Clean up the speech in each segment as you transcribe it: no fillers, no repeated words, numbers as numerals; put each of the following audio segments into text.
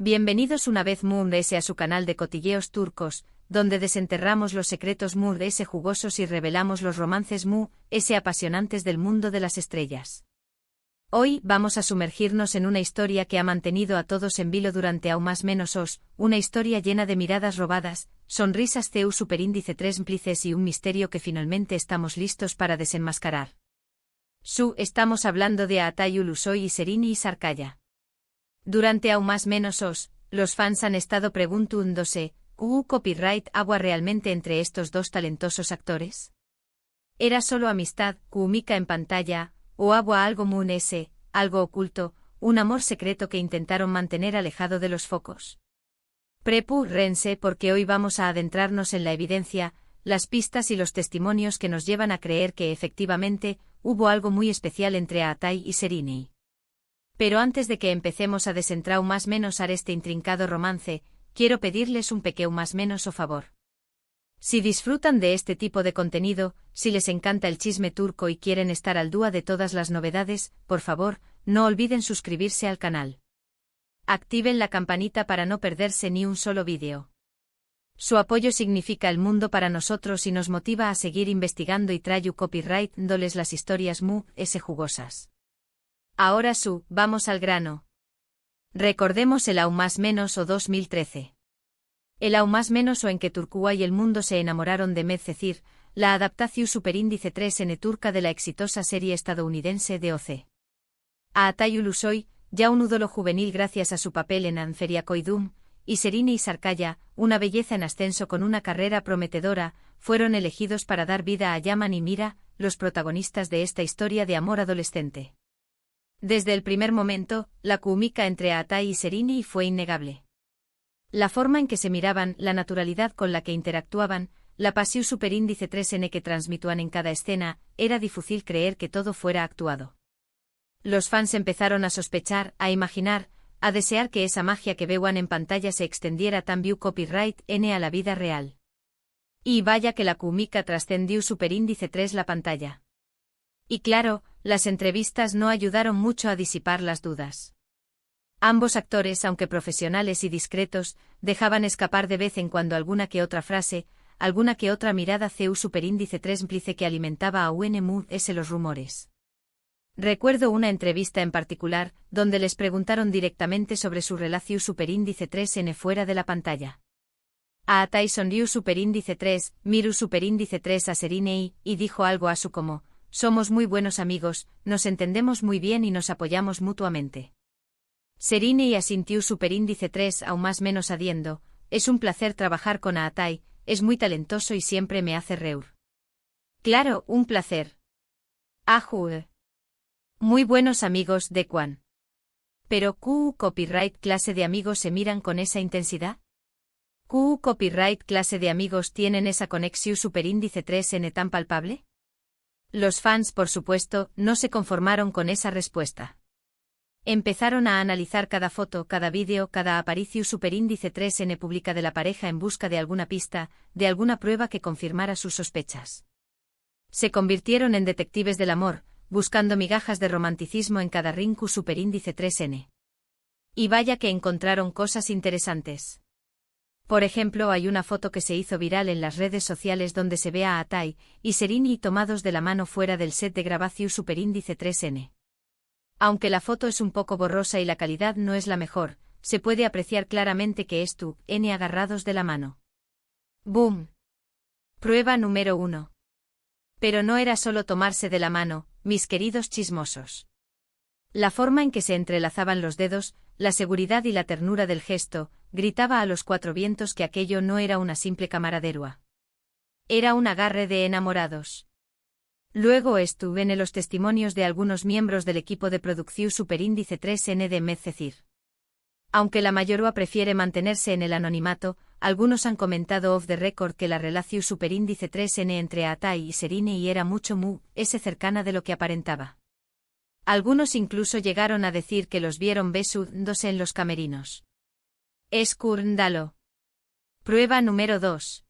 Bienvenidos una vez a su canal de cotilleos turcos, donde desenterramos los secretos jugosos y revelamos los romances apasionantes del mundo de las estrellas. Hoy vamos a sumergirnos en una historia que ha mantenido a todos en vilo durante aún más menos una historia llena de miradas robadas, sonrisas superíndice 3 cómplices y un misterio que finalmente estamos listos para desenmascarar. Estamos hablando de Altay Ulusoy y Serini Sarıkaya. Durante aún más menos los fans han estado preguntándose, ¿hubo copyright agua realmente entre estos dos talentosos actores? ¿Era solo amistad, química en pantalla, o agua algo algo oculto, un amor secreto que intentaron mantener alejado de los focos? Prepárense porque hoy vamos a adentrarnos en la evidencia, las pistas y los testimonios que nos llevan a creer que efectivamente hubo algo muy especial entre Altay y Serini. Pero antes de que empecemos a desentrar este intrincado romance, quiero pedirles un pequeño favor. Si disfrutan de este tipo de contenido, si les encanta el chisme turco y quieren estar al día de todas las novedades, por favor, no olviden suscribirse al canal. Activen la campanita para no perderse ni un solo vídeo. Su apoyo significa el mundo para nosotros y nos motiva a seguir investigando y trayendo copyright dándoles las historias jugosas. Ahora vamos al grano. Recordemos el aún más menos 2013. El aún más menos en que Turquía y el mundo se enamoraron de Medcezir, la adaptación superíndice 3N turca de la exitosa serie estadounidense de OC. Altay Ulusoy, ya un ídolo juvenil gracias a su papel en Anferia Koydum, y Serini Sarıkaya, una belleza en ascenso con una carrera prometedora, fueron elegidos para dar vida a Yaman y Mira, los protagonistas de esta historia de amor adolescente. Desde el primer momento, la química entre Altay y Serini fue innegable. La forma en que se miraban, la naturalidad con la que interactuaban, la pasión superíndice 3N que transmitían en cada escena, era difícil creer que todo fuera actuado. Los fans empezaron a sospechar, a imaginar, a desear que esa magia que veían en pantalla se extendiera también copyright N a la vida real. Y vaya que la química trascendió superíndice 3 la pantalla. Y claro, las entrevistas no ayudaron mucho a disipar las dudas. Ambos actores, aunque profesionales y discretos, dejaban escapar de vez en cuando alguna que otra frase, alguna que otra mirada superíndice 3 cómplice que alimentaba a los rumores. Recuerdo una entrevista en particular, donde les preguntaron directamente sobre su relación superíndice 3N fuera de la pantalla. A Altay sonrió superíndice 3, miró superíndice 3 a Serini y dijo algo a como, somos muy buenos amigos, nos entendemos muy bien y nos apoyamos mutuamente. Serini asintió superíndice 3 aún más menos adiendo, es un placer trabajar con Altay, es muy talentoso y siempre me hace reír. Claro, un placer. Ajú. Muy buenos amigos de Juan. Pero ¿qué copyright clase de amigos se miran con esa intensidad? ¿Qué copyright clase de amigos tienen esa conexión superíndice 3N tan palpable? Los fans, por supuesto, no se conformaron con esa respuesta. Empezaron a analizar cada foto, cada vídeo, cada aparición superíndice 3N pública de la pareja en busca de alguna pista, de alguna prueba que confirmara sus sospechas. Se convirtieron en detectives del amor, buscando migajas de romanticismo en cada rincón superíndice 3N. Y vaya que encontraron cosas interesantes. Por ejemplo, hay una foto que se hizo viral en las redes sociales donde se ve a Altay y Serini tomados de la mano fuera del set de grabación superíndice 3N. Aunque la foto es un poco borrosa y la calidad no es la mejor, se puede apreciar claramente que es N agarrados de la mano. ¡Boom! Prueba número 1. Pero no era solo tomarse de la mano, mis queridos chismosos. La forma en que se entrelazaban los dedos, la seguridad y la ternura del gesto, gritaba a los cuatro vientos que aquello no era una simple camaradería. Era un agarre de enamorados. Luego estuve en los testimonios de algunos miembros del equipo de producción superíndice 3N de Medcezir. Aunque la mayoría prefiere mantenerse en el anonimato, algunos han comentado off the record que la relación superíndice 3N entre Altay y Serini era mucho cercana de lo que aparentaba. Algunos incluso llegaron a decir que los vieron besándose en los camerinos. Escándalo. Prueba número 2.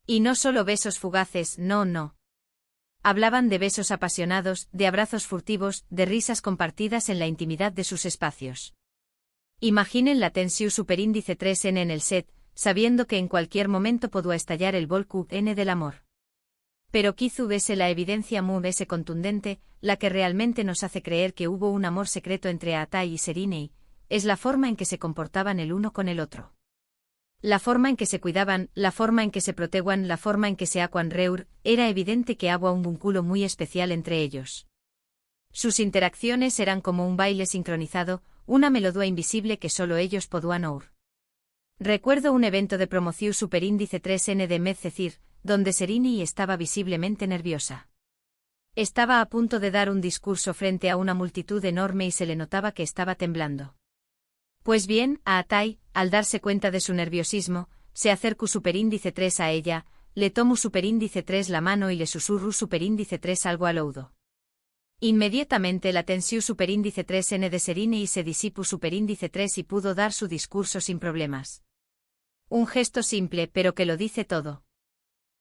Y no solo besos fugaces, no. Hablaban de besos apasionados, de abrazos furtivos, de risas compartidas en la intimidad de sus espacios. Imaginen la tensión superíndice 3n en el set, sabiendo que en cualquier momento podrá estallar el volcán N del amor. Pero quizá es la evidencia muy contundente, la que realmente nos hace creer que hubo un amor secreto entre Atai y Serinei, es la forma en que se comportaban el uno con el otro. La forma en que se cuidaban, la forma en que se proteguan, la forma en que se acuan reur, era evidente que había un vínculo muy especial entre ellos. Sus interacciones eran como un baile sincronizado, una melodía invisible que solo ellos podían oír. Recuerdo un evento de promoción superíndice 3n de Medcezir, donde Serinei estaba visiblemente nerviosa. Estaba a punto de dar un discurso frente a una multitud enorme y se le notaba que estaba temblando. Pues bien, a Atai, al darse cuenta de su nerviosismo, se acercó superíndice 3 a ella, le tomó superíndice 3 la mano y le susurró superíndice 3 algo al oído. Inmediatamente la tensión superíndice 3n de Serinei se disipó superíndice 3 y pudo dar su discurso sin problemas. Un gesto simple pero que lo dice todo.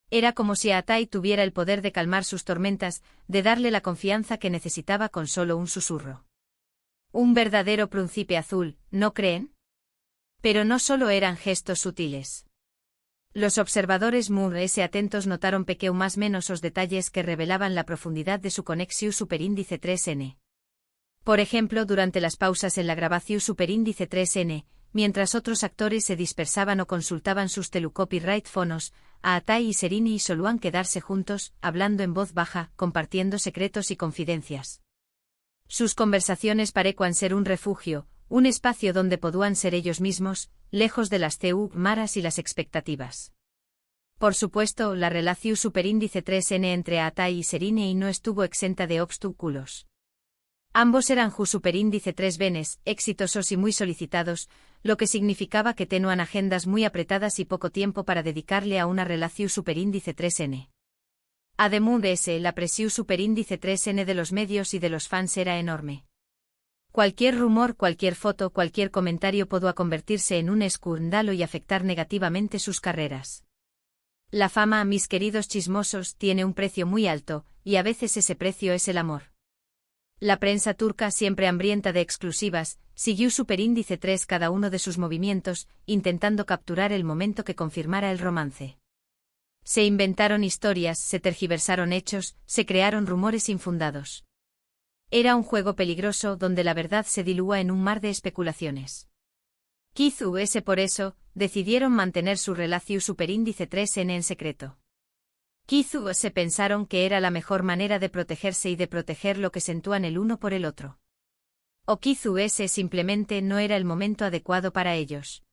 Era como si Atai tuviera el poder de calmar sus tormentas, de darle la confianza que necesitaba con solo un susurro. Un verdadero príncipe azul, ¿no creen? Pero no solo eran gestos sutiles. Los observadores muy atentos notaron más menos os detalles que revelaban la profundidad de su conexión superíndice 3n. Por ejemplo, durante las pausas en la grabación superíndice 3n, mientras otros actores se dispersaban o consultaban sus telecopyright fonos, Atai y Serinei solían quedarse juntos, hablando en voz baja, compartiendo secretos y confidencias. Sus conversaciones parecían ser un refugio, un espacio donde podían ser ellos mismos, lejos de las maras y las expectativas. Por supuesto, la relación superíndice 3n entre Atai y Serinei no estuvo exenta de obstáculos. Ambos eran superíndice 3 venes, exitosos y muy solicitados, lo que significaba que tenían agendas muy apretadas y poco tiempo para dedicarle a una relación superíndice 3n. Además de ese, la presión superíndice 3n de los medios y de los fans era enorme. Cualquier rumor, cualquier foto, cualquier comentario podía convertirse en un escándalo y afectar negativamente sus carreras. La fama, mis queridos chismosos, tiene un precio muy alto, y a veces ese precio es el amor. La prensa turca, siempre hambrienta de exclusivas, siguió superíndice 3 cada uno de sus movimientos, intentando capturar el momento que confirmara el romance. Se inventaron historias, se tergiversaron hechos, se crearon rumores infundados. Era un juego peligroso donde la verdad se dilúa en un mar de especulaciones. Quizá por eso, decidieron mantener su relación superíndice 3n en secreto. Quizá se pensaron que era la mejor manera de protegerse y de proteger lo que sentían el uno por el otro. O quizá ese simplemente no era el momento adecuado para ellos.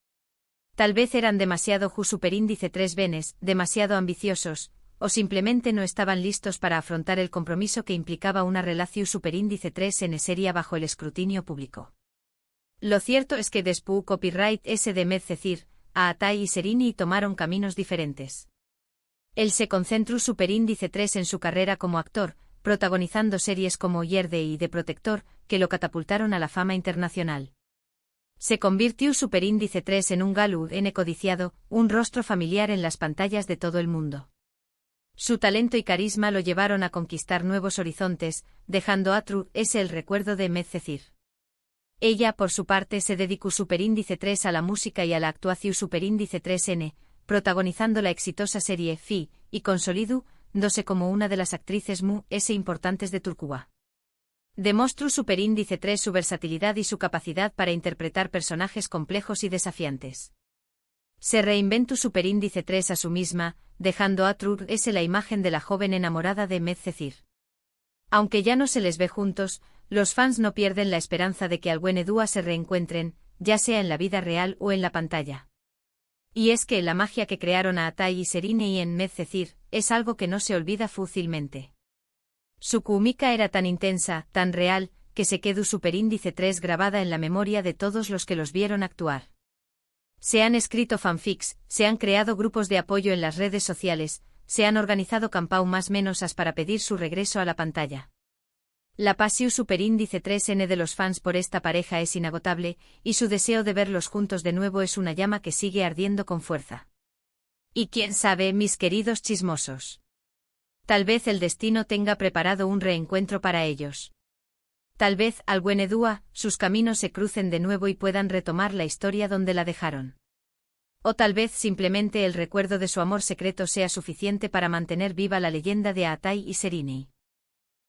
Tal vez eran demasiado superíndice 3 venes, demasiado ambiciosos, o simplemente no estaban listos para afrontar el compromiso que implicaba una relación superíndice 3n seria bajo el escrutinio público. Lo cierto es que después copyright S de Medcezir, Atai y Serinei tomaron caminos diferentes. Él se concentró superíndice 3 en su carrera como actor, protagonizando series como Yerde y The Protector, que lo catapultaron a la fama internacional. Se convirtió superíndice 3 en un galú codiciado, un rostro familiar en las pantallas de todo el mundo. Su talento y carisma lo llevaron a conquistar nuevos horizontes, dejando a Tru el recuerdo de Medcezir. Ella, por su parte, se dedicó superíndice 3 a la música y a la actuación superíndice 3n, protagonizando la exitosa serie Fi, y consolidándose como una de las actrices importantes de Turquía. Demostró superíndice 3 su versatilidad y su capacidad para interpretar personajes complejos y desafiantes. Se reinventó superíndice 3 a su misma, dejando a Tru la imagen de la joven enamorada de Medcezir. Aunque ya no se les ve juntos, los fans no pierden la esperanza de que algún dúo se reencuentren, ya sea en la vida real o en la pantalla. Y es que la magia que crearon a Atai y Serinei en Medcezir es algo que no se olvida fácilmente. Su química era tan intensa, tan real, que se quedó superíndice 3 grabada en la memoria de todos los que los vieron actuar. Se han escrito fanfics, se han creado grupos de apoyo en las redes sociales, se han organizado campau más menosas para pedir su regreso a la pantalla. La pasión superíndice 3n de los fans por esta pareja es inagotable, y su deseo de verlos juntos de nuevo es una llama que sigue ardiendo con fuerza. Y quién sabe, mis queridos chismosos. Tal vez el destino tenga preparado un reencuentro para ellos. Tal vez, al Buenedúa, sus caminos se crucen de nuevo y puedan retomar la historia donde la dejaron. O tal vez simplemente el recuerdo de su amor secreto sea suficiente para mantener viva la leyenda de Aatai y Serinei.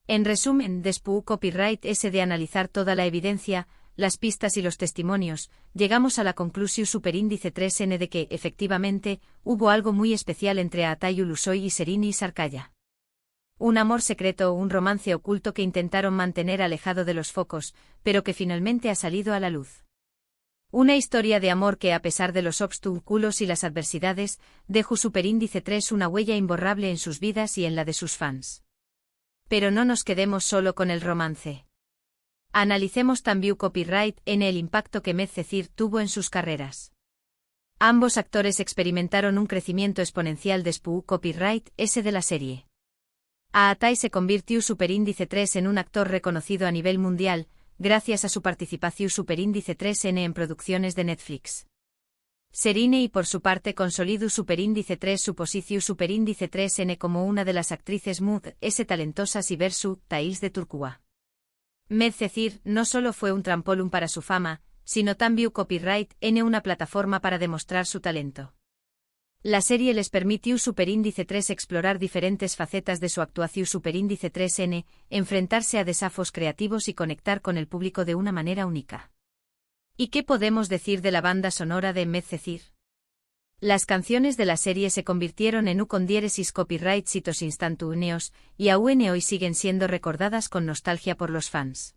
En resumen, después copyright S de analizar toda la evidencia, las pistas y los testimonios, llegamos a la conclusión superíndice 3n de que, efectivamente, hubo algo muy especial entre Aatai Ulusoy y Serinei Sarkaya. Un amor secreto o un romance oculto que intentaron mantener alejado de los focos, pero que finalmente ha salido a la luz. Una historia de amor que, a pesar de los obstáculos y las adversidades, dejó superíndice 3 una huella imborrable en sus vidas y en la de sus fans. Pero no nos quedemos solo con el romance. Analicemos también copyright en el impacto que Medcezir tuvo en sus carreras. Ambos actores experimentaron un crecimiento exponencial después copyright S de la serie. Aatai se convirtió superíndice 3 en un actor reconocido a nivel mundial, gracias a su participación superíndice 3n en producciones de Netflix. Serinei por su parte consolidó superíndice 3 su posición superíndice 3n como una de las actrices S talentosas y versatiles de Turquía. Medcezir no solo fue un trampolín para su fama, sino también copyright N una plataforma para demostrar su talento. La serie les permitió superíndice 3 explorar diferentes facetas de su actuación superíndice 3n, enfrentarse a desafíos creativos y conectar con el público de una manera única. ¿Y qué podemos decir de la banda sonora de Medcezir? Las canciones de la serie se convirtieron en con diéresis copyright hitos instantáneos, y aún hoy siguen siendo recordadas con nostalgia por los fans.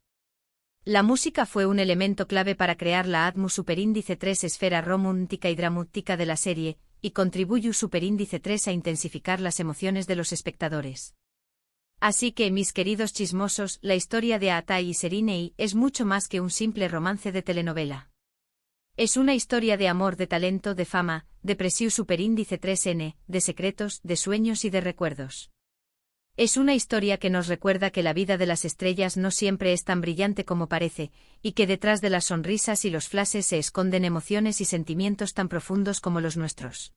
La música fue un elemento clave para crear la atmósfera superíndice 3 esfera romántica y dramática de la serie, y contribuyó superíndice 3 a intensificar las emociones de los espectadores. Así que, mis queridos chismosos, la historia de Aatai y Serinei es mucho más que un simple romance de telenovela. Es una historia de amor, de talento, de fama, de presión superíndice 3n, de secretos, de sueños y de recuerdos. Es una historia que nos recuerda que la vida de las estrellas no siempre es tan brillante como parece, y que detrás de las sonrisas y los flashes se esconden emociones y sentimientos tan profundos como los nuestros.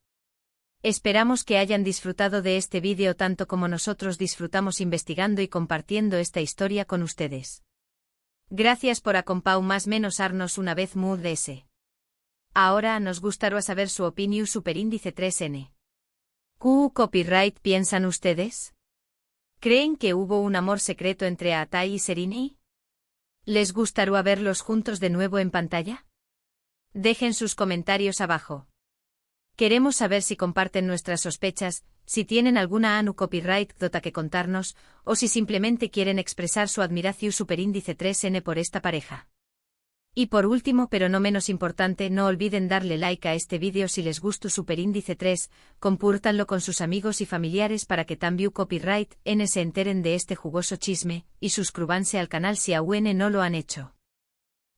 Esperamos que hayan disfrutado de este vídeo tanto como nosotros disfrutamos investigando y compartiendo esta historia con ustedes. Gracias por acompañarnos una vez más. Ahora nos gustaría saber su opinión superíndice 3n. ¿Qué copyright piensan ustedes? ¿Creen que hubo un amor secreto entre Aatai y Serinei? ¿Les gustaría verlos juntos de nuevo en pantalla? Dejen sus comentarios abajo. Queremos saber si comparten nuestras sospechas, si tienen alguna copyright dota que contarnos, o si simplemente quieren expresar su admiración superíndice 3n por esta pareja. Y por último, pero no menos importante, no olviden darle like a este vídeo si les gustó superíndice 3, compártanlo con sus amigos y familiares para que también copyright N se enteren de este jugoso chisme, y suscríbanse al canal si aún no lo han hecho.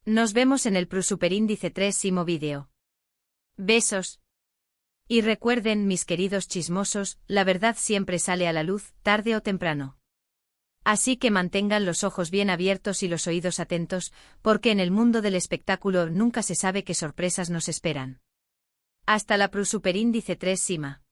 Nos vemos en el superíndice 3 vídeo. Besos. Y recuerden, mis queridos chismosos, la verdad siempre sale a la luz, tarde o temprano. Así que mantengan los ojos bien abiertos y los oídos atentos, porque en el mundo del espectáculo nunca se sabe qué sorpresas nos esperan. Hasta la superíndice 3 Sima.